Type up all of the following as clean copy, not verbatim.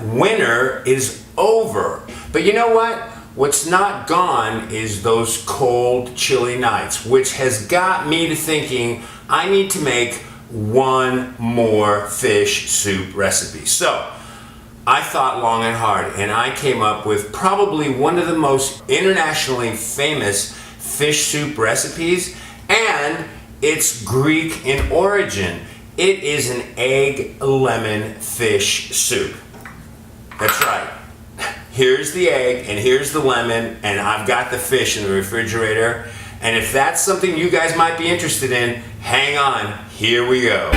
what? Winter is over. But you know what? What's not gone is those cold, chilly nights, which has got me to thinking I need to make one more fish soup recipe. So I thought long and hard, and I came up with probably one of the most internationally famous fish soup recipes, and it's Greek in origin. It is an egg lemon fish soup. That's right. Here's the egg and here's the lemon, and I've got the fish in the refrigerator. And if that's something you guys might be interested in, hang on, here we go.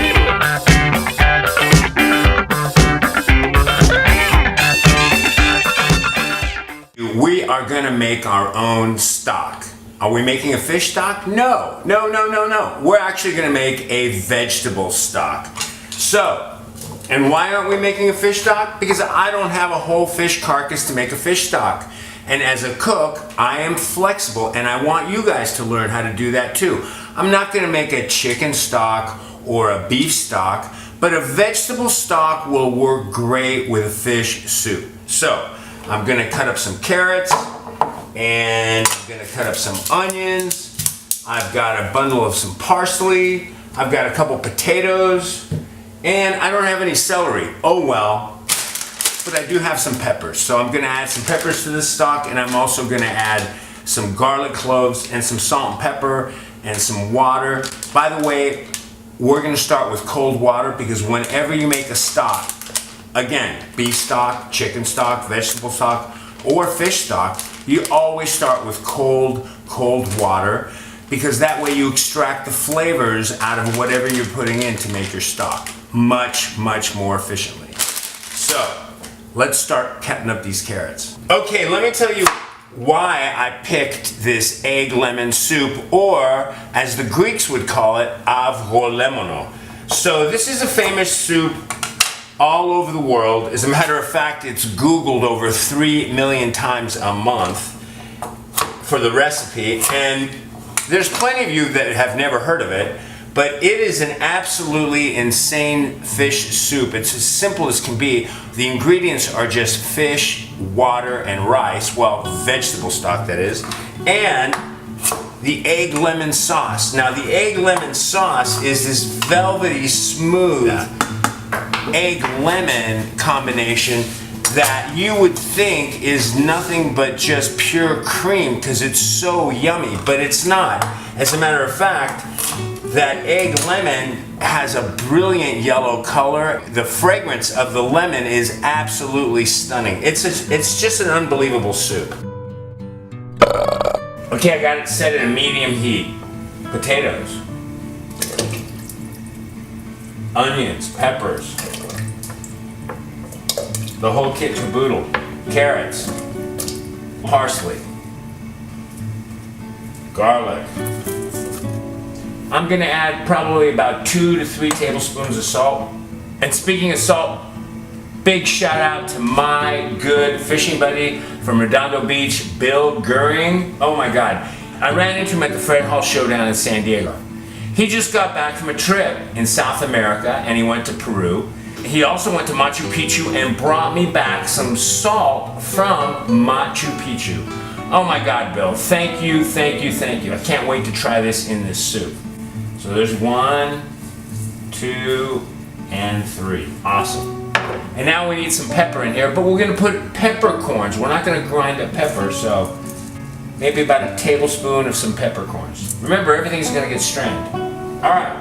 We are gonna make our own stock. Are we making a fish stock? No. We're actually gonna make a vegetable stock. So, and why aren't we making a fish stock? Because I don't have a whole fish carcass to make a fish stock. And as a cook, I am flexible, and I want you guys to learn how to do that too. I'm not gonna make a chicken stock or a beef stock, but a vegetable stock will work great with a fish soup. So, I'm gonna cut up some carrots, and I'm gonna cut up some onions. I've got a bundle of some parsley. I've got a couple potatoes. And I don't have any celery. Oh well. But I do have some peppers. So I'm gonna add some peppers to this stock, and I'm also gonna add some garlic cloves and some salt and pepper and some water. By the way, we're gonna start with cold water, because whenever you make a stock, again, beef stock, chicken stock, vegetable stock, or fish stock, you always start with cold water, because that way you extract the flavors out of whatever you're putting in to make your stock much more efficiently. So let's start cutting up these carrots. Okay, let me tell you why I picked this egg lemon soup, or as the Greeks would call it, Avgolemono. So this is a famous soup all over the world. As a matter of fact, it's Googled over 3 million times a month for the recipe, and there's plenty of you that have never heard of it, but it is an absolutely insane fish soup. It's as simple as can be. The ingredients are just fish, water, and rice, well, vegetable stock that is, and the egg lemon sauce. Now the egg lemon sauce is this velvety, smooth egg lemon combination that you would think is nothing but just pure cream, because it's so yummy, but it's not. As a matter of fact, that egg lemon has a brilliant yellow color. The fragrance of the lemon is absolutely stunning. It's just an unbelievable soup. Okay, I got it set at a medium heat. Potatoes, onions, peppers, the whole kit and caboodle, carrots, parsley, garlic. I'm gonna add probably about 2 to 3 tablespoons of salt. And speaking of salt, big shout out to my good fishing buddy from Redondo Beach, Bill Goering. Oh my God, I ran into him at the Fred Hall Showdown in San Diego. He just got back from a trip in South America, and he went to Peru. He also went to Machu Picchu and brought me back some salt from Machu Picchu. Oh my God, Bill, thank you. I can't wait to try this in this soup. So there's 1, 2, and 3. Awesome. And now we need some pepper in here, but we're gonna put peppercorns. We're not gonna grind up pepper, so maybe about a tablespoon of some peppercorns. Remember, everything's gonna get strained. All right.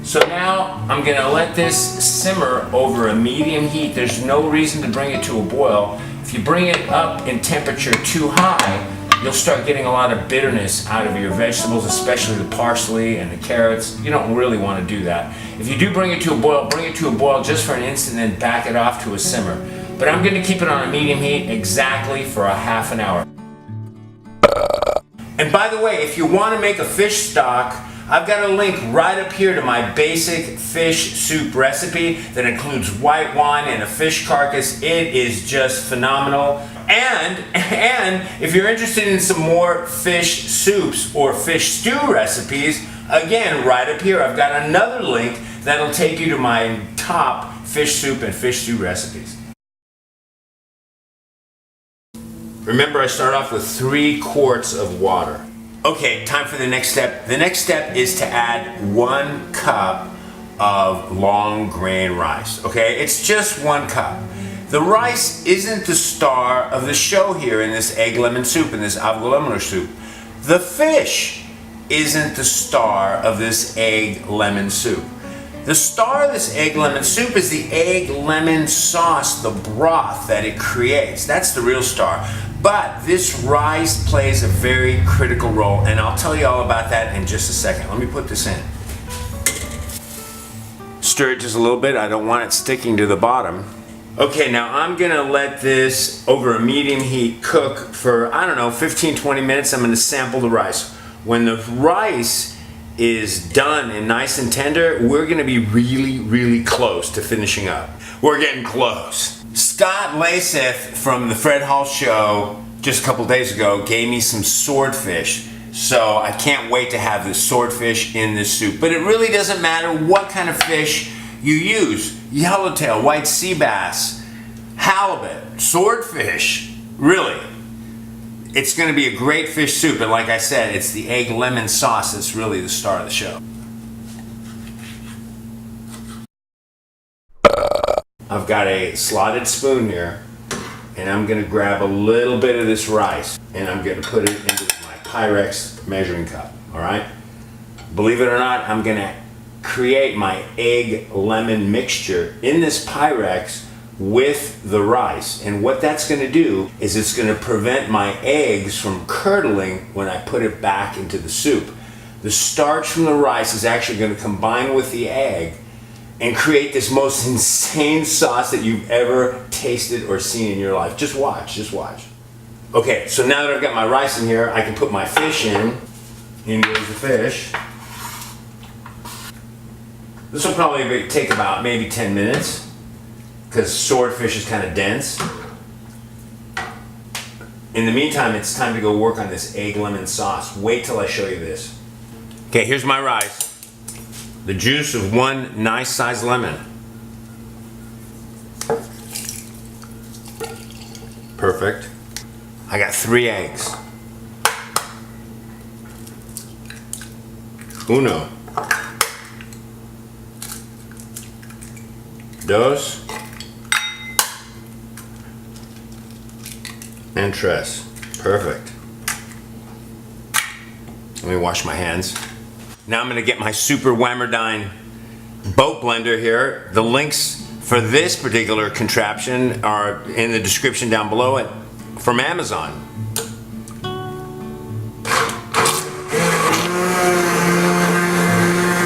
So now I'm gonna let this simmer over a medium heat. There's no reason to bring it to a boil. If you bring it up in temperature too high, you'll start getting a lot of bitterness out of your vegetables, especially the parsley and the carrots. You don't really want to do that. If you do bring it to a boil just for an instant, then back it off to a simmer. But I'm going to keep it on a medium heat exactly for a half an hour. And by the way, if you want to make a fish stock, I've got a link right up here to my basic fish soup recipe that includes white wine and a fish carcass. It is just phenomenal. And if you're interested in some more fish soups or fish stew recipes, again, right up here, I've got another link that'll take you to my top fish soup and fish stew recipes. Remember, I start off with 3 quarts of water. Okay, time for the next step. The next step is to add 1 cup of long grain rice. Okay, it's just 1 cup. The rice isn't the star of the show here in this egg lemon soup, in this Avgolemono soup. The fish isn't the star of this egg lemon soup. The star of this egg lemon soup is the egg lemon sauce, the broth that it creates. That's the real star. But this rice plays a very critical role, and I'll tell you all about that in just a second. Let me put this in. Stir it just a little bit. I don't want it sticking to the bottom. Okay, now I'm gonna let this over a medium heat cook for, I don't know, 15-20 minutes. I'm gonna sample the rice. When the rice is done and nice and tender, we're gonna be really close to finishing up. We're getting close. Scott Leysath from the Fred Hall Show just a couple days ago gave me some swordfish. So I can't wait to have this swordfish in this soup. But it really doesn't matter what kind of fish you use. Yellowtail, white sea bass, halibut, swordfish, really. It's gonna be a great fish soup, and like I said, it's the egg lemon sauce that's really the star of the show. I've got a slotted spoon here, and I'm gonna grab a little bit of this rice, and I'm gonna put it into my Pyrex measuring cup, all right? Believe it or not, I'm gonna create my egg lemon mixture in this Pyrex with the rice. And what that's gonna do is it's gonna prevent my eggs from curdling when I put it back into the soup. The starch from the rice is actually gonna combine with the egg and create this most insane sauce that you've ever tasted or seen in your life. Just watch, just watch. Okay, so now that I've got my rice in here, I can put my fish in. In goes the fish. This will probably take about maybe 10 minutes because swordfish is kind of dense. In the meantime, it's time to go work on this egg lemon sauce. Wait till I show you this. Okay, here's my rice. The juice of 1 nice sized lemon. Perfect. I got 3 eggs. Uno. Dos. And tres. Perfect. Let me wash my hands. Now I'm gonna get my Super Whammerdine boat blender here. The links for this particular contraption are in the description down below it from Amazon.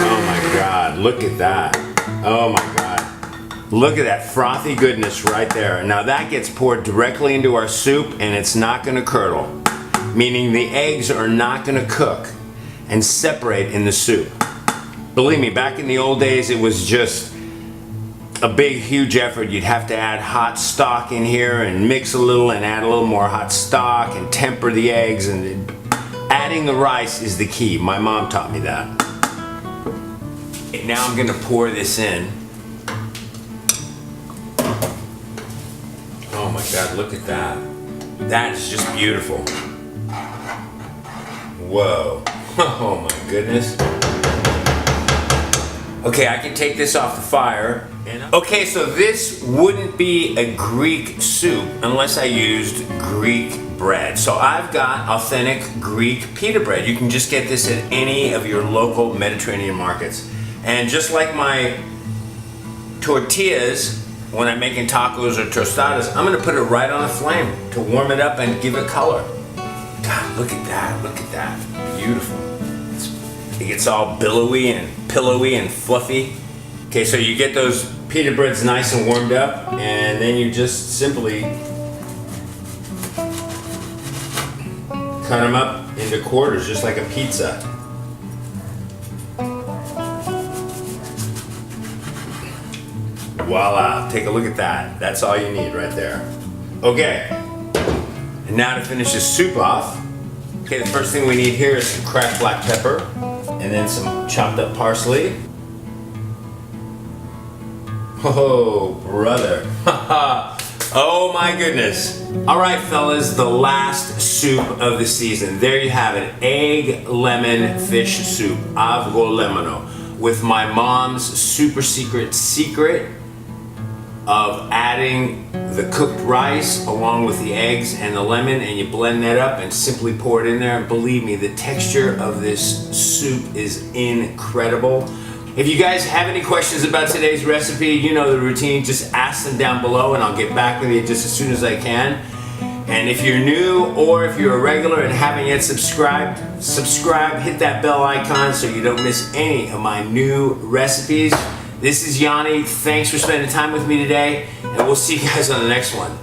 Oh my God, look at that. Oh my God. Look at that frothy goodness right there. Now that gets poured directly into our soup and it's not gonna curdle, meaning the eggs are not gonna cook and separate in the soup. Believe me, back in the old days, it was just a big, huge effort. You'd have to add hot stock in here and mix a little and add a little more hot stock and temper the eggs, and adding the rice is the key. My mom taught me that. Now I'm gonna pour this in. Oh my God, look at that. That is just beautiful. Whoa. Oh my goodness. Okay, I can take this off the fire. Okay, so this wouldn't be a Greek soup unless I used Greek bread. So I've got authentic Greek pita bread. You can just get this at any of your local Mediterranean markets. And just like my tortillas, when I'm making tacos or tostadas, I'm gonna put it right on the flame to warm it up and give it color. God, look at that, look at that. Beautiful. It gets all billowy and pillowy and fluffy. Okay, so you get those pita breads nice and warmed up, and then you just simply cut them up into quarters, just like a pizza. Voila, take a look at that. That's all you need right there. Okay, and now to finish this soup off, okay, the first thing we need here is some cracked black pepper, and then some chopped up parsley. Oh, brother. Oh my goodness. All right, fellas, the last soup of the season. There you have it, egg lemon fish soup, Avgolemono, with my mom's super secret of adding the cooked rice along with the eggs and the lemon, and you blend that up and simply pour it in there. And believe me, the texture of this soup is incredible. If you guys have any questions about today's recipe, you know the routine, just ask them down below and I'll get back with you just as soon as I can. And if you're new or if you're a regular and haven't yet subscribed, subscribe, hit that bell icon so you don't miss any of my new recipes. This is Yanni. Thanks for spending time with me today, and we'll see you guys on the next one.